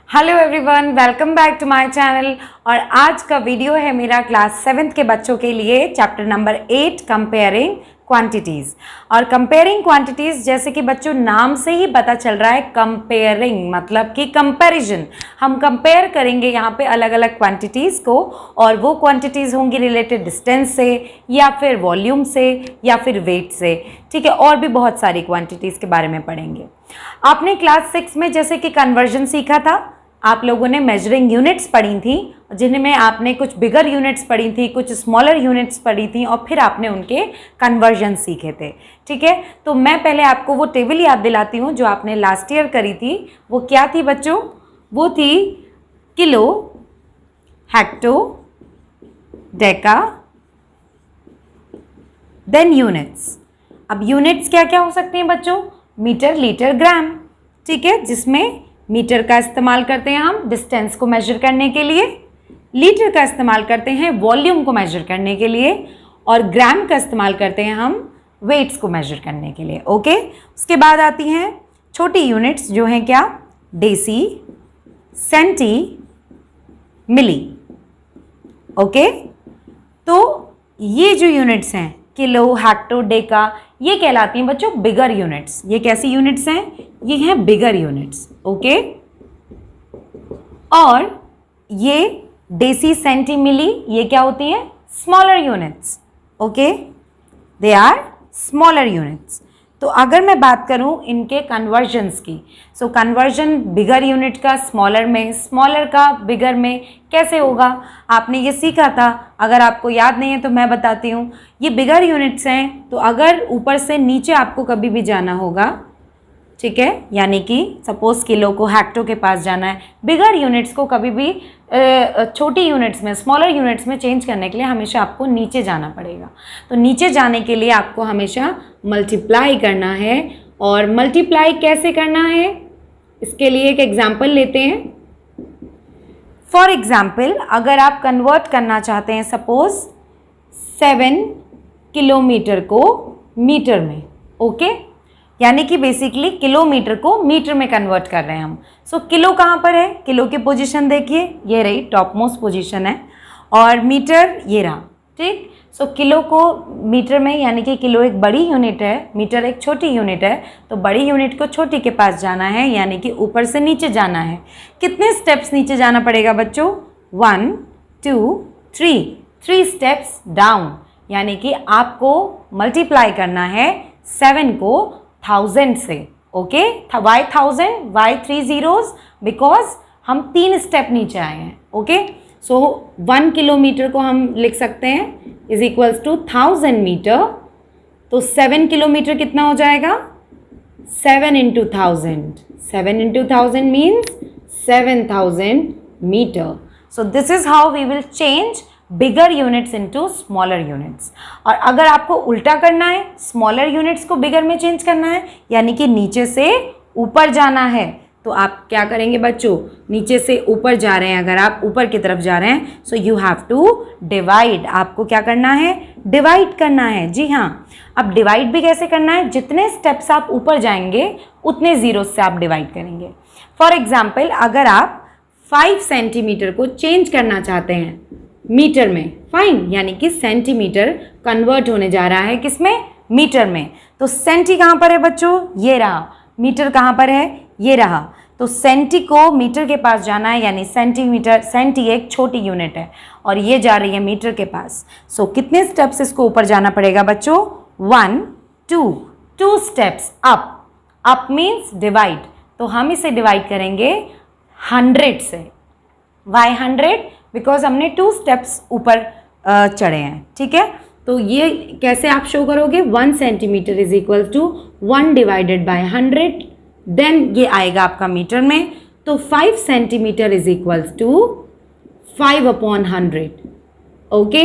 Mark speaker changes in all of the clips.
Speaker 1: Hello everyone, welcome back to my channel. और आज का वीडियो है मेरा क्लास 7th के बच्चों के लिए, चैप्टर नंबर 8 कंपेयरिंग क्वांटिटीज़। और कंपेयरिंग क्वांटिटीज़ जैसे कि बच्चों नाम से ही पता चल रहा है, कंपेयरिंग मतलब कि कंपैरिजन। हम कंपेयर करेंगे यहाँ पे अलग अलग क्वांटिटीज़ को, और वो क्वांटिटीज़ होंगी रिलेटेड डिस्टेंस से या फिर वॉल्यूम से या फिर वेट से, ठीक है। और भी बहुत सारी क्वांटिटीज़ के बारे में पढ़ेंगे। आपने क्लास 6 में जैसे कि कन्वर्जन सीखा था, आप लोगों ने मेजरिंग यूनिट्स पढ़ी थी, जिनमें आपने कुछ बिगर यूनिट्स पढ़ी थी, कुछ स्मॉलर यूनिट्स पढ़ी थी, और फिर आपने उनके कन्वर्जन सीखे थे, ठीक है। तो मैं पहले आपको वो टेबल याद दिलाती हूँ जो आपने लास्ट ईयर करी थी। वो क्या थी बच्चों? वो थी kilo, hecto, Deka, then units. अब यूनिट्स क्या क्या हो सकती हैं बच्चों? मीटर, लीटर, ग्राम, ठीक है। जिसमें मीटर का इस्तेमाल करते हैं हम डिस्टेंस को मेजर करने के लिए, लीटर का इस्तेमाल करते हैं वॉल्यूम को मेजर करने के लिए, और ग्राम का इस्तेमाल करते हैं हम वेट्स को मेजर करने के लिए, ओके। उसके बाद आती हैं छोटी यूनिट्स जो हैं क्या? डेसी, सेंटी, मिली, ओके। तो ये जो यूनिट्स हैं किलो, हेक्टो, डेका, ये कहलाती हैं बच्चों बिगर यूनिट्स। ये कैसी यूनिट्स हैं? ये हैं बिगर यूनिट्स, ओके। और ये डेसी, सेंटी, मिली, ये क्या होती हैं? Smaller units, okay. They are smaller units. तो अगर मैं बात करूं इनके कन्वर्जन्स की, सो कन्वर्जन बिगर यूनिट का स्मॉलर में, स्मॉलर का बिगर में कैसे होगा? आपने ये सीखा था, अगर आपको याद नहीं है तो मैं बताती हूँ। ये बिगर यूनिट्स हैं, तो अगर ऊपर से नीचे आपको कभी भी जाना होगा, ठीक है, यानी कि सपोज किलो को हेक्टो के पास जाना है, बिगर यूनिट्स को कभी भी छोटी यूनिट्स में, स्मॉलर यूनिट्स में चेंज करने के लिए हमेशा आपको नीचे जाना पड़ेगा। तो नीचे जाने के लिए आपको हमेशा मल्टीप्लाई करना है। और मल्टीप्लाई कैसे करना है, इसके लिए एक एग्जाम्पल लेते हैं। फॉर एग्जाम्पल, अगर आप कन्वर्ट करना चाहते हैं सपोज 7 किलोमीटर को मीटर में, ओके, यानी कि बेसिकली किलोमीटर को मीटर में कन्वर्ट कर रहे हैं हम। सो किलो कहाँ पर है? किलो की पोजीशन देखिए, ये रही टॉप मोस्ट पोजीशन है, और मीटर ये रहा, ठीक। सो किलो को मीटर में, यानी कि किलो एक बड़ी यूनिट है, मीटर एक छोटी यूनिट है, तो बड़ी यूनिट को छोटी के पास जाना है, यानी कि ऊपर से नीचे जाना है। कितने स्टेप्स नीचे जाना पड़ेगा बच्चों? 1 2 3 स्टेप्स डाउन, यानी कि आपको मल्टीप्लाई करना है 7 को 1000 से, okay. Why 1000, why 3 zeros? Because हम 3 स्टेप नीचे आए हैं, ओके। सो 1 किलोमीटर को हम लिख सकते हैं इज इक्वल्स टू 1000 मीटर। तो 7 किलोमीटर कितना हो जाएगा? 7 into 1000, 7 into 1000 means 7000 meter. So this is how we will change bigger units into smaller units. और अगर आपको उल्टा करना है, स्मॉलर यूनिट्स को बिगर में चेंज करना है, यानी कि नीचे से ऊपर जाना है, तो आप क्या करेंगे बच्चों? नीचे से ऊपर जा रहे हैं, अगर आप ऊपर की तरफ जा रहे हैं, so you have to divide. आपको क्या करना है? डिवाइड करना है, जी हाँ। अब डिवाइड भी कैसे करना है? जितने स्टेप्स आप ऊपर जाएंगे उतने जीरो से आप डिवाइड करेंगे। फॉर एग्जाम्पल, अगर आप 5 सेंटीमीटर को चेंज करना चाहते हैं मीटर में, फाइन, यानी कि सेंटीमीटर कन्वर्ट होने जा रहा है किसमें? मीटर में। तो सेंटी कहाँ पर है बच्चों? ये रहा। मीटर कहाँ पर है? ये रहा। तो सेंटी को मीटर के पास जाना है, यानी सेंटीमीटर, सेंटी एक छोटी यूनिट है और ये जा रही है मीटर के पास। सो कितने स्टेप्स इसको ऊपर जाना पड़ेगा बच्चों? 1 2 steps up. Up means divide, तो हम इसे डिवाइड करेंगे 100 से। वाई 100? बिकॉज हमने 2 स्टेप्स ऊपर चढ़े हैं, ठीक है। तो ये कैसे आप शो करोगे? 1 centimetre is equal to 1 divided by 100, then ये आएगा आपका मीटर में। तो 5 centimetre is equal to 5/100, okay,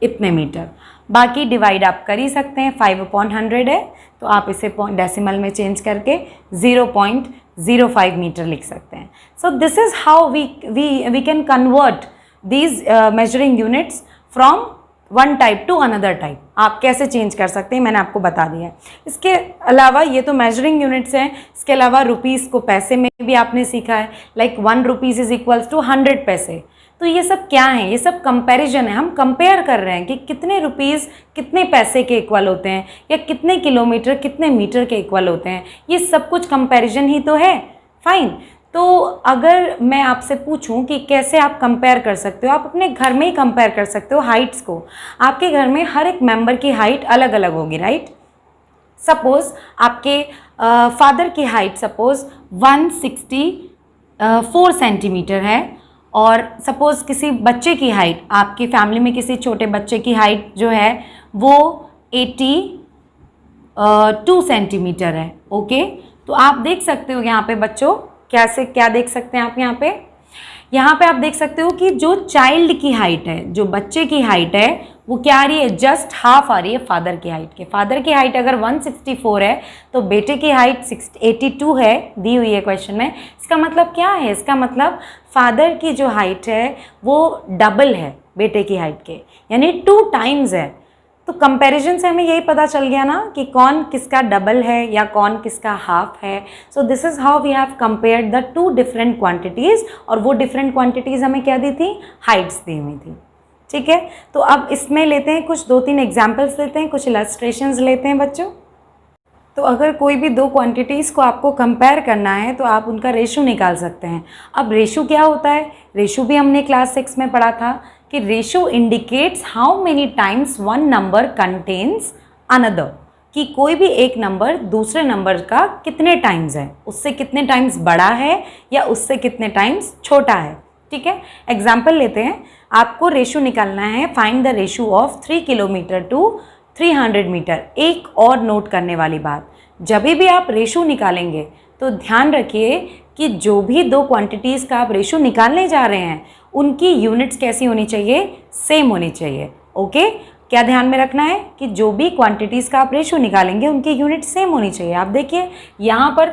Speaker 1: इतने मीटर। बाकी डिवाइड आप कर ही सकते हैं, 5/100 है तो आप इसे डेसिमल में चेंज करके 0.05 मीटर लिख सकते हैं। So this is how we can convert these measuring units from one type to another type आप कैसे चेंज कर सकते हैं मैंने आपको बता दिया है। इसके अलावा ये तो मेजरिंग यूनिट्स हैं, इसके अलावा रुपीज़ को पैसे में भी आपने सीखा है, like 1 rupees is equals to 100 पैसे। तो ये सब क्या है, ये सब कंपैरिजन है, हम कंपेयर कर रहे हैं कि कितने रुपीज़ कितने पैसे के इक्वल होते हैं या कितने किलोमीटर कितने मीटर के इक्वल होते हैं, ये सब कुछ कंपैरिजन ही तो है। फाइन। तो अगर मैं आपसे पूछूं कि कैसे आप कंपेयर कर सकते हो, आप अपने घर में ही कंपेयर कर सकते हो हाइट्स को। आपके घर में हर एक मेंबर की हाइट अलग अलग होगी, राइट। सपोज आपके फादर की हाइट सपोज 164 सेंटीमीटर है, और सपोज किसी बच्चे की हाइट, आपकी फैमिली में किसी छोटे बच्चे की हाइट जो है वो 82 सेंटीमीटर है। ओके, तो आप देख सकते हो यहाँ पे बच्चों कैसे, क्या देख सकते हैं आप यहाँ पे आप देख सकते हो कि जो चाइल्ड की हाइट है, जो बच्चे की हाइट है वो क्या आ रही है, जस्ट हाफ आ रही है फादर की हाइट के। फादर की हाइट अगर 164 है तो बेटे की हाइट 82 है, दी हुई है क्वेश्चन में। इसका मतलब क्या है, इसका मतलब फादर की जो हाइट है वो डबल है बेटे की हाइट के, यानी 2 टाइम्स है। तो कंपैरिजन से हमें यही पता चल गया ना कि कौन किसका डबल है या कौन किसका हाफ है। So this is how we have compared the 2 different quantities, और वो डिफरेंट क्वांटिटीज़ हमें क्या दी थी, हाइट्स दी हुई थी। ठीक है, तो अब इसमें लेते हैं कुछ 2-3 एग्जाम्पल्स लेते हैं, कुछ इलस्ट्रेशंस लेते हैं बच्चों। तो अगर कोई भी 2 क्वांटिटीज़ को आपको कंपेयर करना है तो आप उनका रेशो निकाल सकते हैं। अब रेशो क्या होता है, रेशो भी हमने क्लास 6 में पढ़ा था कि ratio indicates how many times one number contains another, कि कोई भी एक नंबर दूसरे नंबर का कितने टाइम्स है, उससे कितने टाइम्स बड़ा है या उससे कितने टाइम्स छोटा है। ठीक है, एग्जाम्पल लेते हैं। आपको रेशो निकालना है, find the ratio of 3 kilometre to 300 metre. एक और नोट करने वाली बात, जब भी आप रेशो निकालेंगे तो ध्यान रखिए कि जो भी 2 क्वांटिटीज़ का आप रेशो निकालने जा रहे हैं उनकी यूनिट्स कैसी होनी चाहिए, सेम होनी चाहिए। ओके, क्या ध्यान में रखना है कि जो भी क्वांटिटीज़ का आप रेशो निकालेंगे उनकी यूनिट सेम होनी चाहिए। आप देखिए यहाँ पर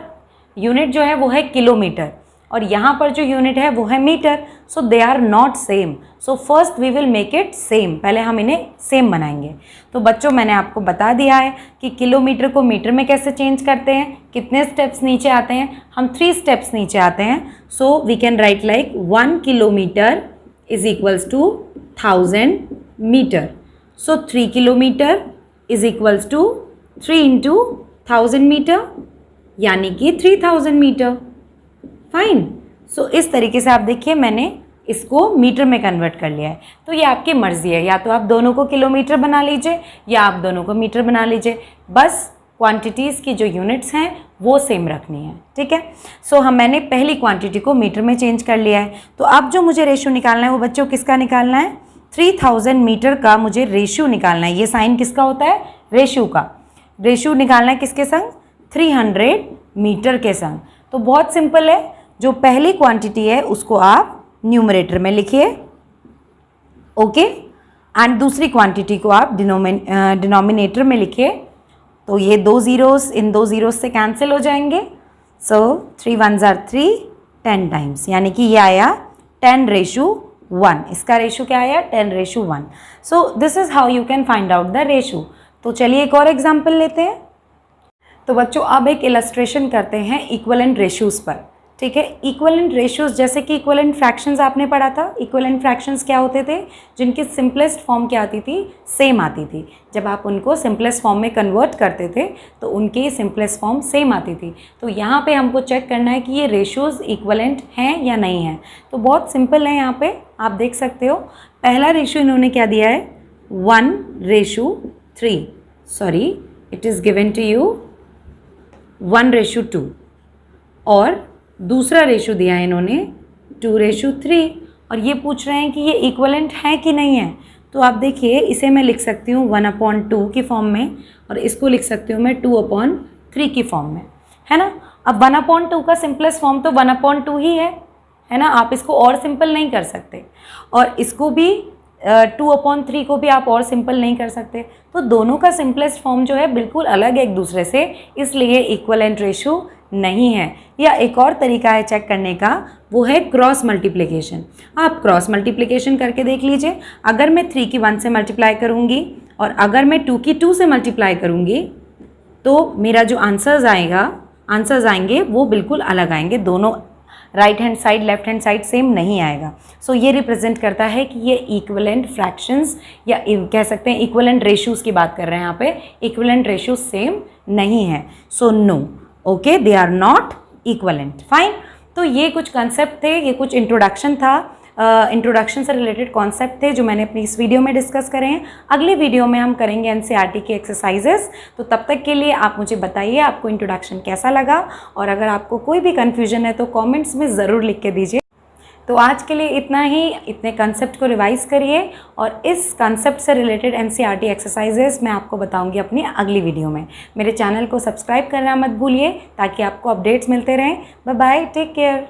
Speaker 1: यूनिट जो है वो है किलोमीटर और यहाँ पर जो यूनिट है वो है metre. So they are not same, so first we will make it same, पहले हम इन्हें सेम बनाएंगे। तो बच्चों मैंने आपको बता दिया है कि किलोमीटर को मीटर में कैसे चेंज करते हैं, कितने स्टेप्स नीचे आते हैं, हम 3 स्टेप्स नीचे आते हैं। So we can write like 1 kilometre is equals to 1000 metre. So 3 kilometre is equals to 3 into 1000 metre, यानी कि 3000 मीटर। फाइन। सो इस तरीके से आप देखिए मैंने इसको मीटर में कन्वर्ट कर लिया है। तो ये आपकी मर्ज़ी है, या तो आप दोनों को किलोमीटर बना लीजिए या आप दोनों को मीटर बना लीजिए, बस क्वांटिटीज़ की जो यूनिट्स हैं वो सेम रखनी है। ठीक है, सो मैंने पहली क्वांटिटी को मीटर में चेंज कर लिया है। तो अब जो मुझे रेशो निकालना है वो बच्चों किसका निकालना है, 3000 मीटर का मुझे रेशो निकालना है। ये साइन किसका होता है, रेशो का। रेशो निकालना है किसके संग, 300 मीटर के संग। तो बहुत सिंपल है, जो पहली क्वांटिटी है उसको आप न्यूमरेटर में लिखिए, ओके, एंड दूसरी क्वांटिटी को आप डिनोमिनेटर में लिखिए। तो ये 2 ज़ीरोस इन 2 ज़ीरोस से कैंसिल हो जाएंगे। सो 3 1s are 3, 10 टाइम्स, यानी कि ये आया 10:1। इसका रेशो क्या आया, 10:1। सो this is how you can find out the ratio. तो चलिए एक और एग्जाम्पल लेते हैं। तो बच्चों अब एक इलस्ट्रेशन करते हैं इक्विवेलेंट रेशियोज़ पर। ठीक है, इक्विवेलेंट रेशियोज़ जैसे कि इक्विवेलेंट फ्रैक्शंस आपने पढ़ा था। इक्विवेलेंट फ्रैक्शंस क्या होते थे, जिनकी सिंपलेस्ट फॉर्म क्या आती थी, सेम आती थी। जब आप उनको सिंपलेस्ट फॉर्म में कन्वर्ट करते थे तो उनकी सिंपलेस्ट फॉर्म सेम आती थी। तो यहाँ पे हमको चेक करना है कि ये रेशियोज़ इक्विवेलेंट हैं या नहीं हैं। तो बहुत सिंपल है, यहाँ पे आप देख सकते हो। पहला रेशियो इन्होंने क्या दिया है, 1:3, sorry it is given to you 1:2, और दूसरा रेशो दिया है इन्होंने 2:3, और ये पूछ रहे हैं कि ये इक्विवेलेंट है कि नहीं है। तो आप देखिए इसे मैं लिख सकती हूँ 1/2 की फॉर्म में, और इसको लिख सकती हूँ मैं 2/3 की फॉर्म में, है ना। अब 1/2 का सिंपलेस्ट फॉर्म तो 1/2 ही है ना, आप इसको और सिंपल नहीं कर सकते, और इसको भी 2/3 को भी आप और सिंपल नहीं कर सकते। तो दोनों का सिंपलेस्ट फॉर्म जो है बिल्कुल अलग है एक दूसरे से, इसलिए इक्विवेलेंट रेशो नहीं है। या एक और तरीका है चेक करने का, वो है क्रॉस मल्टीप्लिकेशन। आप क्रॉस मल्टीप्लिकेशन करके देख लीजिए। अगर मैं 3 की 1 से मल्टीप्लाई करूँगी और अगर मैं 2 की 2 से मल्टीप्लाई करूँगी तो मेरा जो आंसर्स आएंगे वो बिल्कुल अलग आएंगे। दोनों right hand side left hand side same नहीं आएगा। सो ये रिप्रेजेंट करता है कि ये इक्विवेलेंट फ्रैक्शंस या कह सकते हैं इक्विवेलेंट रेशियोज़ की बात कर रहे हैं यहाँ पे। इक्विवेलेंट रेशियोज सेम नहीं है। So no, okay, they are not equivalent. Fine. तो ये कुछ कंसेप्ट थे, ये कुछ इंट्रोडक्शन था, इंट्रोडक्शन से रिलेटेड कॉन्सेप्ट थे जो मैंने अपनी इस वीडियो में डिस्कस करे हैं। अगले वीडियो में हम करेंगे एनसीईआरटी की एक्सरसाइजेस। तो तब तक के लिए आप मुझे बताइए आपको इंट्रोडक्शन कैसा लगा, और अगर आपको कोई भी कन्फ्यूजन है तो कमेंट्स में ज़रूर लिख के दीजिए। तो आज के लिए इतना ही। इतने कंसेप्ट को रिवाइज करिए और इस कंसेप्ट से रिलेटेड एनसीईआरटी एक्सरसाइजेस मैं आपको बताऊंगी अपनी अगली वीडियो में। मेरे चैनल को सब्सक्राइब करना मत भूलिए ताकि आपको अपडेट्स मिलते रहें। Bye bye, take care.